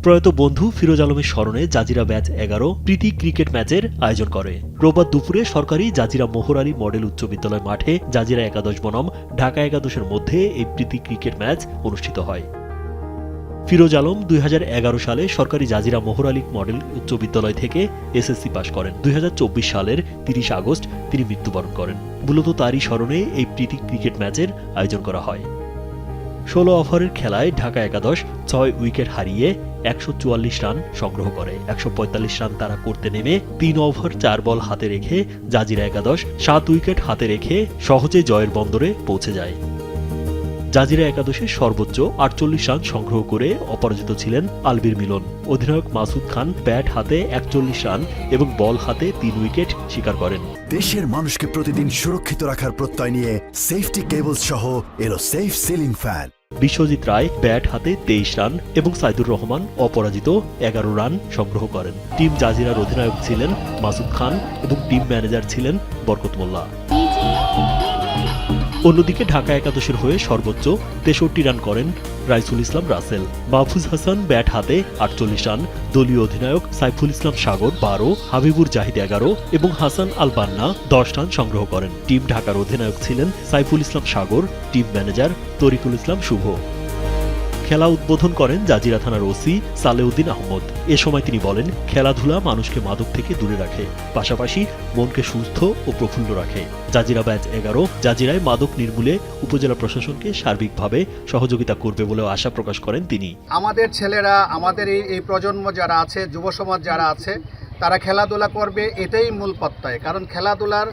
প্রয়াত বন্ধু ফিরোজ আলমের স্মরণে জাজিরা ব্যাচ ১১ প্রীতি ক্রিকেট ম্যাচের আয়োজন করে। রোববার দুপুরে সরকারি জাজিরা মোহর আলী মডেল উচ্চ বিদ্যালয় মাঠে জাজিরা একাদশ বনাম ঢাকা একাদশের মধ্যে এই প্রীতি ক্রিকেট ম্যাচ অনুষ্ঠিত হয়। ফিরোজ আলম ২০১১ সালে সরকারি জাজিরা মোহর আলী মডেল উচ্চ বিদ্যালয় থেকে এসএসসি পাশ করেন। ২০২৪ সালের ৩০ আগস্ট তিনি মৃত্যুবরণ করেন। মূলত তারই স্মরণে এই প্রীতি ক্রিকেট ম্যাচের আয়োজন করা হয়। ১৬ ওভারের খেলায় ঢাকা একাদশ ৬ উইকেট হারিয়ে ১৪৪ রান সংগ্রহ করে। ১৪৫ রান তারা করতে নেমে ৩ ওভার ৪ বল হাতে রেখে জাজিরা একাদশ ৭ উইকেট হাতে রেখে সহজে জয়ের বন্দরে পৌঁছে যায়। জাজিরা একাদশের সর্বোচ্চ ৪৮ রান সংগ্রহ করে অপরাজিত ছিলেন আলবির মিলন। অধিনায়ক মাসুদ খান ব্যাট হাতে ৪১ রান এবং বল হাতে ৩ উইকেট শিকার করেন। দেশের মানুষকে প্রতিদিন সুরক্ষিত রাখার প্রত্যয় নিয়ে সেফটি কেবলস সহ এলো সেফ সিলিং ফ্যান। বিশ্বজিৎ রায় ব্যাট হাতে ২৩ রান এবং সাইদুর রহমান অপরাজিত ১১ রান সংগ্রহ করেন। টিম জাজিরার অধিনায়ক ছিলেন মাসুদ খান এবং টিম ম্যানেজার ছিলেন বরকত মোল্লা। অন্যদিকে ঢাকা একাদশের হয়ে সর্বোচ্চ ৬৩ রান করেন রাইসুল ইসলাম রাসেল। মাহফুজ হাসান ব্যাট হাতে ৪৮ রান, দলীয় অধিনায়ক সাইফুল ইসলাম সাগর ১২, হাবিবুর জাহিদ ১১ এবং হাসান আল বান্না ১০ রান সংগ্রহ করেন। টিম ঢাকার অধিনায়ক ছিলেন সাইফুল ইসলাম সাগর, টিম ম্যানেজার তরিকুল ইসলাম শুভ। খেলা উদ্বোধন করেন জাজিরা থানার ওসি সালেউদ্দিন আহমদ। এ সময় তিনি বলেন, খেলাধুলা মানুষকে মাদক থেকে দূরে রাখে, পাশাপাশি মনকে সুস্থ ও প্রফুল্ল রাখে। জাজিরা ব্যাচ ১১ জাজিরায় মাদক নির্মূলে উপজেলা প্রশাসনকে সার্বিকভাবে সহযোগিতা করবে বলেও আশা প্রকাশ করেন তিনি। আমাদের ছেলেরা, আমাদের এই প্রজন্ম যারা আছে, যুব সমাজ যারা আছে, তারা খেলাধুলা করবে, এটাই মূল প্রত্যয়। কারণ খেলাধুলার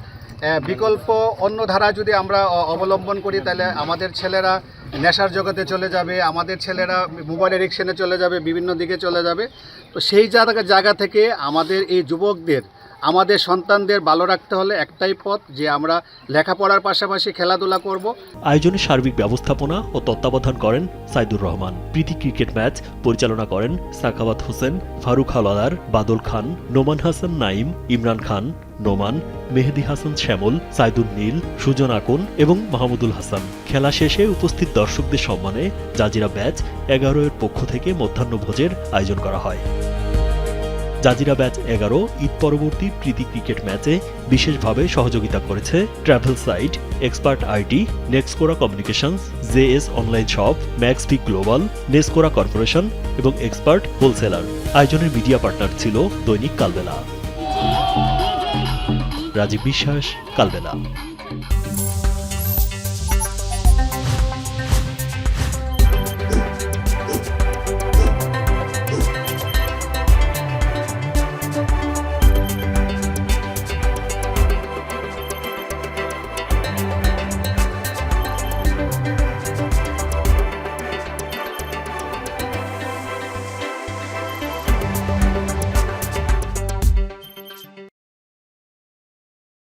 বিকল্প অন্য ধারা যদি আমরা অবলম্বন করি, তাহলে আমাদের ছেলেরা নেশার জগতে চলে যাবে, আমাদের ছেলেরা মোবাইল এডিকশনে চলে যাবে, বিভিন্ন দিকে চলে যাবে। তো সেই জায়গা থেকে আমাদের এই যুবকদের, আমাদের সন্তানদের ভালো রাখতে হলে একটাই পথ, যে আমরা লেখাপড়ার পাশাপাশি খেলাধুলা করব। আয়োজনে সার্বিক ব্যবস্থাপনা ও তত্ত্বাবধান করেন সাইদুর রহমান। প্রীতি ক্রিকেট ম্যাচ পরিচালনা করেন সাখাওয়াত হোসেন, ফারুক হাওলাদার, বাদল খান, নোমান হাসান নাইম, ইমরান খান নোমান, মেহেদি হাসান শ্যামল, সাইদুল নীল, সুজন আকন এবং মাহমুদুল হাসান। খেলা শেষে উপস্থিত দর্শকদের সম্মানে জাজিরা ব্যাচ ১১ এর পক্ষ থেকে মধ্যাহ্নভোজের আয়োজন করা হয়। জাজিরা ব্যাচ ১১ ঈদ পরবর্তী প্রীতি ক্রিকেট ম্যাচে বিশেষভাবে সহযোগিতা করেছে travel site, expert IT, Nexcora communications, JS online shop, Maxpi global, Nescora corporation এবং এক্সপার্ট হোলসেলার। আয়োজনের মিডিয়া পার্টনার ছিল দৈনিক কালবেলা। রাজীব বিশ্বাস, কালবেলা।